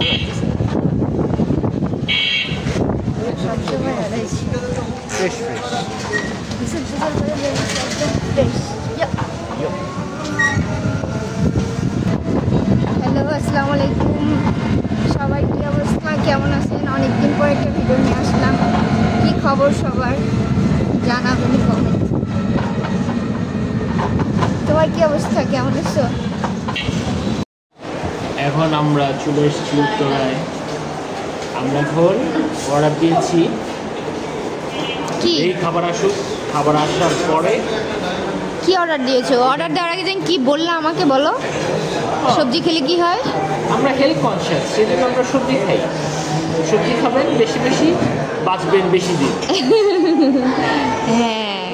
Hello, আসসালামু আলাইকুম সবাই, কি অবস্থা, কেমন আছেন? অনেকদিন পর একটা ভিডিও নিয়ে আসলাম। কি খবর সবার জানাবেন কমেন্ট। তোমার কি অবস্থা, কেমন আছো? এখন আমরা চলে এসেছি উত্তরায়। আমরা এখন অর্ডার দিয়েছি কি এই খাবার আসুক, খাবার আসার পরে কি অর্ডার দিয়েছো? অর্ডার দেওয়ার আগে যেন কি বললা আমাকে বলো। সবজি খেলে কি হয়? আমরা হেলথ কনসিয়াস, সেজন্য আমরা সবজি খাই। সবজি খাবেন বেশি বেশি, বাঁচবেন বেশি দিন। হ্যাঁ,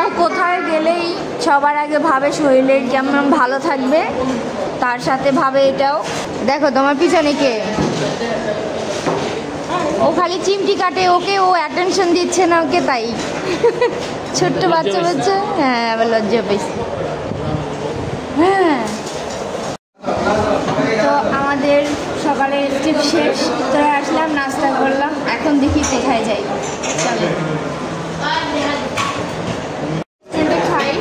ও কোথায় গেলেই সবার আগে ভাবে শরীরের যেমন ভালো থাকবে, তার সাথে ভাবে এটাও। দেখো তোমার পিছনে কে, ও খালি চিমটি কাটে, ওকে ও অ্যাটেনশন দিচ্ছে না ওকে, তাই ছোট্ট বাচ্চা বাচ্চা। হ্যাঁ, আবার লজ্জা পেয়েছি। হ্যাঁ, তো আমাদের সকালের ট্রিপ শেষ, উত্তরে আসলাম, নাস্তা করলাম, এখন দেখি কোথায় যাই। চলো খাই।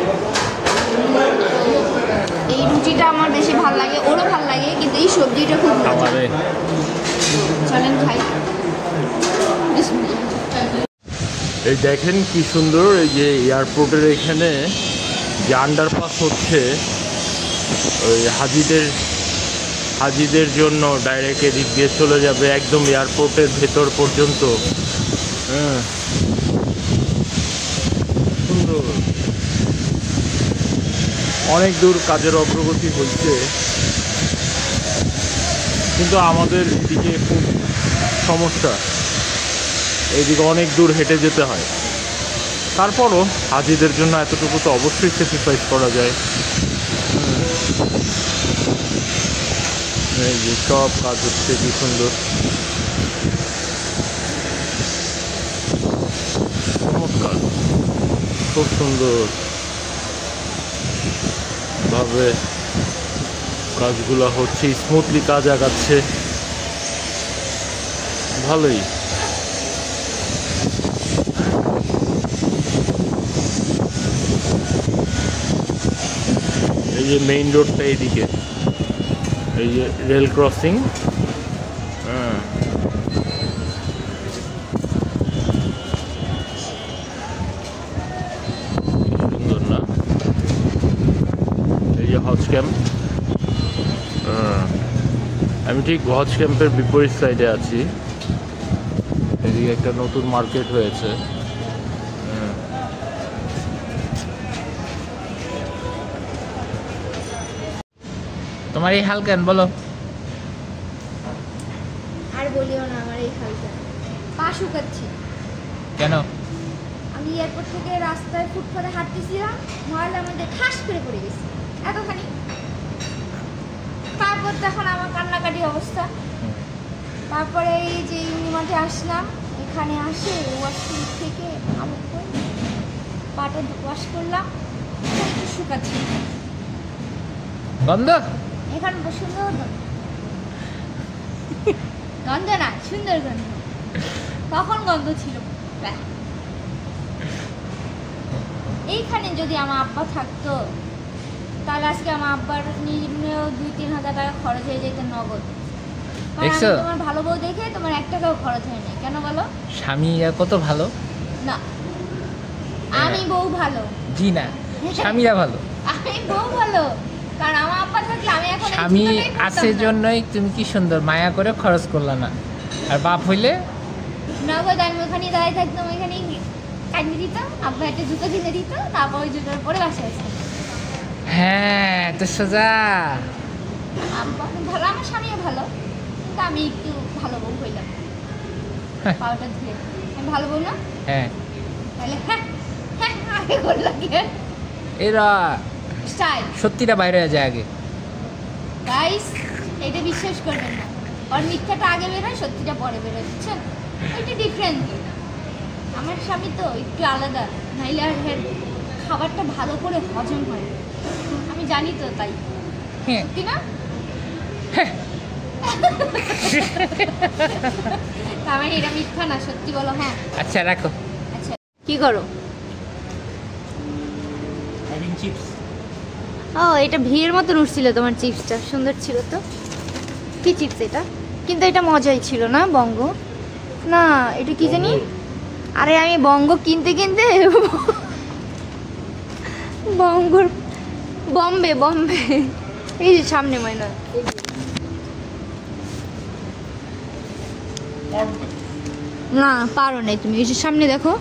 এই রুটিটা আমার বেশি ভালো লাগে, ওরও ভালো লাগে, কিন্তু এই সবজিটা খুব ভালো লাগে। চলেন খাই। এই দেখেন কি সুন্দর, এই যে এয়ারপোর্টের এখানে যে আন্ডারপাস হচ্ছে, ওই হাজিদের জন্য ডাইরেক্ট এদিক দিয়ে চলে যাবে একদম এয়ারপোর্টের ভেতর পর্যন্ত। হ্যাঁ, সুন্দর, অনেক দূর কাজের অগ্রগতি হচ্ছে, কিন্তু আমাদের এদিকে খুব সমস্যা। এইদিকে অনেক দূর হেঁটে যেতে হয়। তারপরও হাজিদের জন্য এতটুকু তো অবশ্যই স্যাক্রিফাইস করা যায়। এই যে সব কাজ হচ্ছে, কি সুন্দর, চমৎকার, খুব সুন্দর ভাবে কাজগুলো হচ্ছে, স্মুথলি কাজ আগাচ্ছে, ভালোই। এই যে মেইন রোডটা এইদিকে, এই যে রেল ক্রসিং। হ্যাঁ, সুন্দর না? এই যে হজ ক্যাম্প। আমি ঠিক হজ ক্যাম্পের বিপরীত সাইডে আছি। এদিকে একটা নতুন মার্কেট হয়েছে। তোমার এই হাল কেন বলো? আর বলিও না, আমার এই হালটা পা শুকাচ্ছি। কেন? আমি এয়ারপোর্ট থেকে রাস্তায় ফুটপাতে হাঁটতেছিলাম, ময়লার মধ্যে ঠাস করে পড়ে গেছি এতখানি। তারপর তখন আমার কান্নাকাটি অবস্থা। তারপরে এই যে ইউনিমার্টে আসলাম, এখানে আসে ওয়াশরুম থেকে আমি পাটা ওয়াশ করলাম, একটু শুকাচ্ছি। গন্ধ এখানে সুন্দর গন্ধ না, সুন্দর গন্ধ। কখন গন্ধ ছিল? এইখানে যদি আমার আব্বা থাকতো, তাহলে আজকে আমার আব্বার নিম্নেও 2-3 হাজার টাকা খরচ হয়ে যেত নগদ। তোমার ভালো বউ দেখে তোমার 1 টাকাও খরচ হয় না। কেন বলো? স্বামী কত ভালো না, আমি বউ ভালো। জি না, স্বামীরা ভালো। আমি বউ ভালো, কারণ আমার আব্বা থাকলে আমি এখন স্বামী আছে জন্যই তুমি কি সুন্দর মায়া করে খরচ করলা না। আর বাপ হইলে নগদ আমি ওখানে দাঁড়িয়ে থাকতাম, ওইখানে কাটিয়ে দিতাম, আব্বা একটা জুতো কিনে দিত, তারপর ওই জুতোর পরে বাসায় আসতাম। হ্যাঁ, তো সোজা। আব্বা ভালো, আমার স্বামীও ভালো, কিন্তু আমি একটু ভালো বউ হইলাম। পাউডার ধুয়ে আমি ভালো বউ না? হ্যাঁ, তাহলে হ্যাঁ হ্যাঁ আগে করলাম কি এরা স্টাইল সত্যিটা বাইরে হয়ে যায় আগে। গাইস, এটা বিশ্বাস করবেন না, আর মিথ্যাটা আগে বেরোয়, সত্যিটা পরে বেরোয়, বুঝছেন? ওইটা ডিফারেন্ট। আমার স্বামী তো একটু আলাদা, নাইলে আর খাবারটা ভালো করে হজম হয়, আমি জানি তো, তাই। হ্যাঁ, সত্যি না? হ্যাঁ, তার মানে এটা মিথ্যা না, সত্যি বলো। হ্যাঁ আচ্ছা রাখো। আচ্ছা কি করো? চিপস। ও এটা ভিড়ের মতন উঠছিল তোমার চিপসটা, সুন্দর ছিল তো। কি চিপস এটা? কিন্তু এটা মজাই ছিল না, বঙ্গ না এটা কি জানি। আরে আমি বঙ্গ কিনতে কিনতে বঙ্গর বম্বে বম্বে এই যে সামনে ময়না, না পারো নাই তুমি, এই যে সামনে দেখো।